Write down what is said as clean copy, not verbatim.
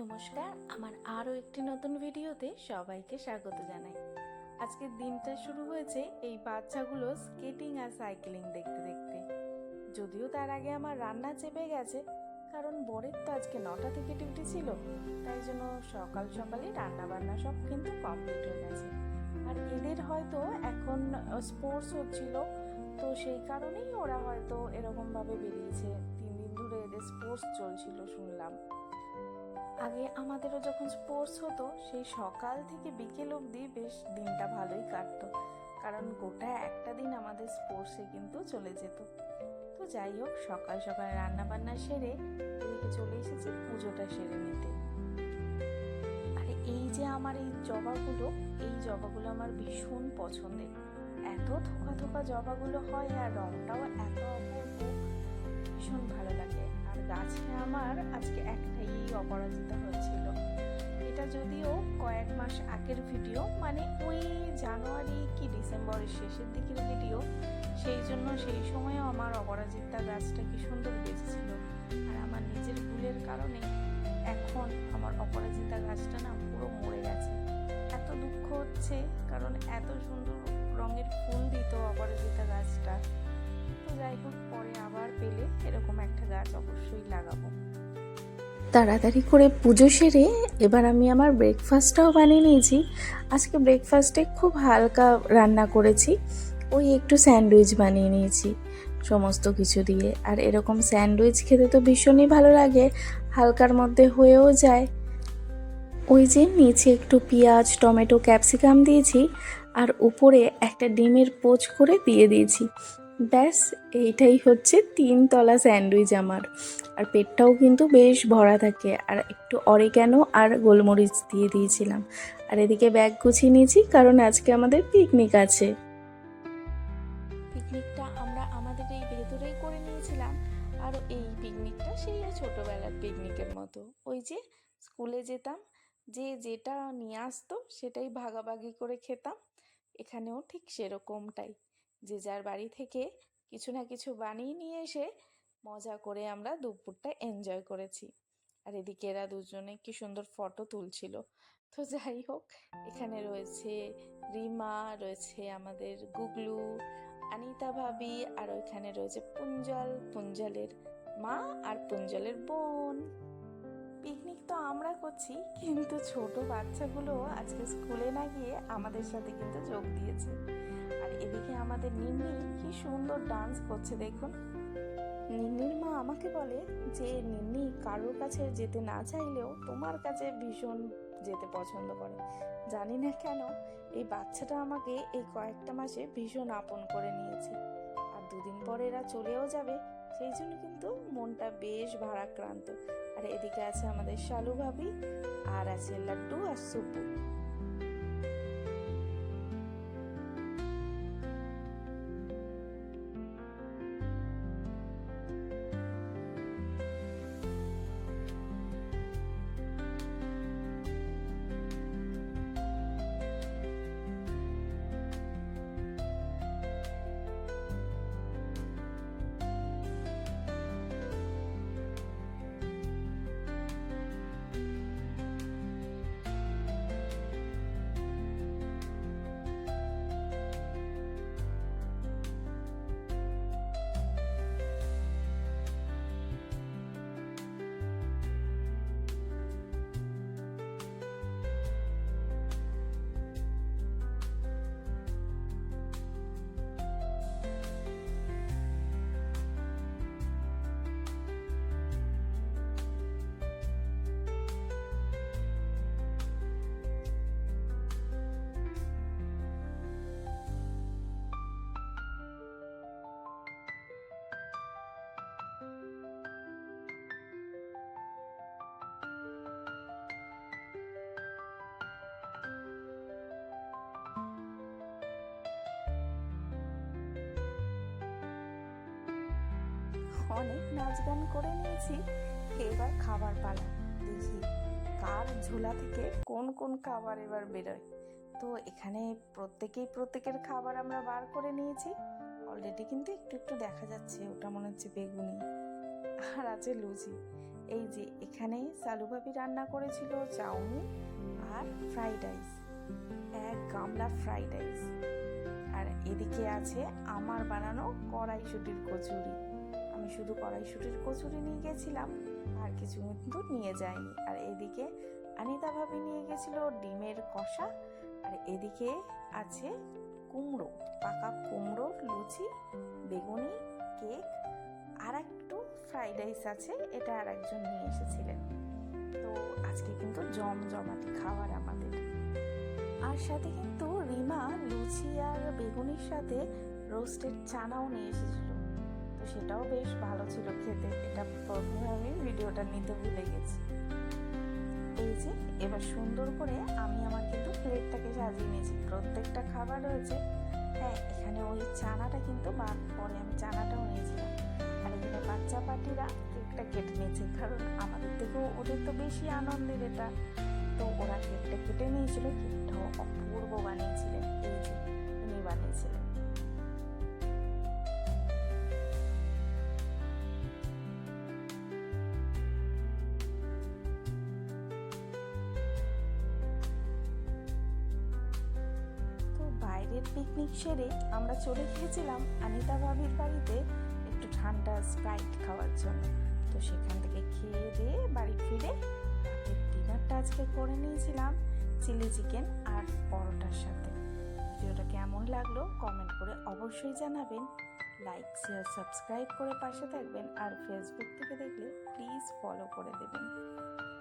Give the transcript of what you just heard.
নমস্কার, আমার আরও একটি নতুন ভিডিওতে সবাইকে স্বাগত জানাই। আজকের দিনটা শুরু হয়েছে এই বাচ্চাগুলো স্কেটিং আর সাইক্লিং দেখতে দেখতে। যদিও তার আগে আমার রান্না চেপে গেছে, কারণ বরের তো আজকে 9টা থেকে ডিউটি ছিল, তাই জন্য সকাল সকালই রান্না বান্না সব কিন্তু কমপ্লিট হয়ে গেছে। আর এদের হয়তো এখন স্পোর্টস হচ্ছিল, তো সেই কারণেই ওরা হয়তো এরকমভাবে বেরিয়েছে। 3 দিন ধরে এদের স্পোর্টস চলছিল শুনলাম। আগে আমাদেরও যখন স্পোর্টস হতো, সেই সকাল থেকে বিকেল অবধি বেশ দিনটা ভালোই কাটতো, কারণ গোটা একটা দিন আমাদের স্পোর্টসে কিন্তু চলে যেত। তো যাই হোক, সকাল সকাল রান্না বান্না সেরে এদিকে চলে এসেছি পুজোটা সেরে নিতে। আর এই যে আমার এই জবাগুলো আমার ভীষণ পছন্দের। এত থোকা থোকা জবাগুলো হয় আর রংটাও এত অপূর্ব, ভীষণ ভালো লাগে। আর গাছে আমার আজকে একটাই অপরাজিতা হয়েছিল। এটা যদিও কয়েক মাস আগের ভিডিও, মানে ওই জানুয়ারি কি ডিসেম্বরের শেষের দিকের ভিডিও, সেই জন্য সেই সময়ও আমার অপরাজিতা গাছটা কি সুন্দর বেঁচেছিল। আর আমার নিজের ভুলের কারণে এখন আমার অপরাজিতা গাছটা না পুরো মরে গেছে। এত দুঃখ হচ্ছে, কারণ এত সুন্দর রঙের ফুল দিত অপরাজিতা গাছটা। তো যাই হোক, পরে আবার পেলে এরকম একটা গাছ অবশ্যই লাগাবো। তাড়াতাড়ি করে পুজো সেরে এবার আমি আমার ব্রেকফাস্টটাও বানিয়ে নিয়েছি। আজকে ব্রেকফাস্টে খুব হালকা রান্না করেছি, ওই একটু স্যান্ডউইচ বানিয়ে নিয়েছি সমস্ত কিছু দিয়ে। আর এরকম স্যান্ডউইচ খেতে তো ভীষণই ভালো লাগে, হালকার মধ্যে হয়েও যায়। ওই যে নিচে একটু পেঁয়াজ, টমেটো, ক্যাপসিকাম দিয়েছি, আর উপরে একটা ডিমের পোচ করে দিয়ে দিয়েছি। ব্যাস, এইটাই হচ্ছে 3 তলা স্যান্ডউইচ আমার। আর পেটটাও কিন্তু বেশ ভরা থাকে। আর একটু অরিগ্যানো আর গোলমরিচ দিয়ে দিয়েছিলাম। আর এদিকে ব্যাগ গুছিয়ে নিয়েছি, কারণ আজকে আমাদের পিকনিক আছে। পিকনিকটা আমরা আমাদের এই ভেতরেই করে নিয়েছিলাম। আর এই পিকনিকটা সেই ছোটোবেলার পিকনিকের মতো। ওই যে স্কুলে যেতাম, যে যেটা নিয়ে আসতো সেটাই ভাগাভাগি করে খেতাম। এখানেও ঠিক সেরকমটাই, যে যার বাড়ি থেকে কিছু না কিছু বানিয়ে নিয়ে এসে মজা করে আমরা দুপুরটা এনজয় করেছি। আর এদিকে এরা দুজনে কি সুন্দর ফটো তুলছিল। তো যাই হোক, এখানে রয়েছে রিমা, রয়েছে আমাদের গুগলু, আনিতা ভাবি, আর ওইখানে রয়েছে পুঞ্জলের মা আর পুঞ্জলের বোন। পিকনিক তো আমরা করছি, কিন্তু ছোট বাচ্চাগুলো আজকে স্কুলে না গিয়ে আমাদের সাথে কিন্তু যোগ দিয়েছে। আর এদিকে আমাদের নিন্নি কি সুন্দর ডান্স করছে দেখুন। নিন্নির মা আমাকে বলে যে নিন্নি কারোর কাছে যেতে না চাইলেও তোমার কাছে ভীষণ যেতে পছন্দ করে। জানি না কেন এই বাচ্চাটা আমাকে এই কয়েকটা মাসে ভীষণ আপন করে নিয়েছে। আর 2 দিন পরে এরা চলেও যাবে, সেই জন্য কিন্তু মনটা বেশ ভারাক্রান্ত। আর এদিকে আছে আমাদের শালু ভাবি, আর আছে লাড্ডু আর সুব্বু। অনেক নাচ গান করে নিয়েছি, এবার খাবার পালা। দেখি কার ঝোলা থেকে কোন কোন খাবার এবার বেরোয়। তো এখানে প্রত্যেকের খাবার আমরা বার করে নিয়েছি অলরেডি, কিন্তু একটু একটু দেখা যাচ্ছে, ওটা মনে হচ্ছে বেগুনি। আর আছে লুচি। এই যে এখানে সালু ভাবি রান্না করেছিল চাউমিন আর ফ্রাইড রাইস, এক গামলা ফ্রাইড রাইস। আর এদিকে আছে আমার বানানো কড়াইশুঁটির কচুরি। আমি শুধু কড়াইশুঁটির কচুরি নিয়ে গেছিলাম, আর কিছু কিন্তু নিয়ে যাইনি। আর এদিকে অনিতা ভাবি নিয়ে গেছিল ডিমের কষা। আর এদিকে আছে কুমড়ো, পাকা কুমড়োর লুচি, বেগুনি, কেক, আর একটু ফ্রাইড রাইস আছে, এটা আর একজন নিয়ে এসেছিলেন। তো আজকে কিন্তু জমজমাটি খাবার আমাদের। আর সাথে কিন্তু রিমা লুচি আর বেগুনির সাথে রোস্টেড চানাও নিয়ে এসেছিল, তো সেটাও বেশ ভালো ছিল খেতে। এটা প্রথমে আমি ভিডিওটা নিতে ভুলে গেছি। এই যে এবার সুন্দর করে আমি আমার কিন্তু প্লেটটাকে সাজিয়ে নিয়েছি, প্রত্যেকটা খাবার রয়েছে। হ্যাঁ, এখানে ওই চানাটা কিন্তু বাদ পরে আমি চানাটাও নিয়েছিলাম। আর এখানে বাচ্চা পার্টিরা কেকটা কেটে নিয়েছে, কারণ আমাদের থেকেও ওদের তো বেশি আনন্দের এটা। তো ওরা কেকটা কেটে নিয়েছিল, কেকটাও অপূর্ব বানিয়েছিলেন। এই যে উনি বানিয়েছিলেন। বাইরের পিকনিক সেরে আমরা চলে গিয়েছিলাম অনিতা ভাবির বাড়িতে একটু ঠান্ডা স্প্রাইট খাওয়ার জন্য। তো সেখান থেকে খেয়ে দিয়ে বাড়ি ফিরে রাতের ডিনারটা আজকে করে নিয়েছিলাম চিলি চিকেন আর পরোটার সাথে। ভিডিওটা কেমন লাগলো কমেন্ট করে অবশ্যই জানাবেন। লাইক, শেয়ার, সাবস্ক্রাইব করে পাশে থাকবেন। আর ফেসবুক থেকে দেখলে প্লিজ ফলো করে দেবেন।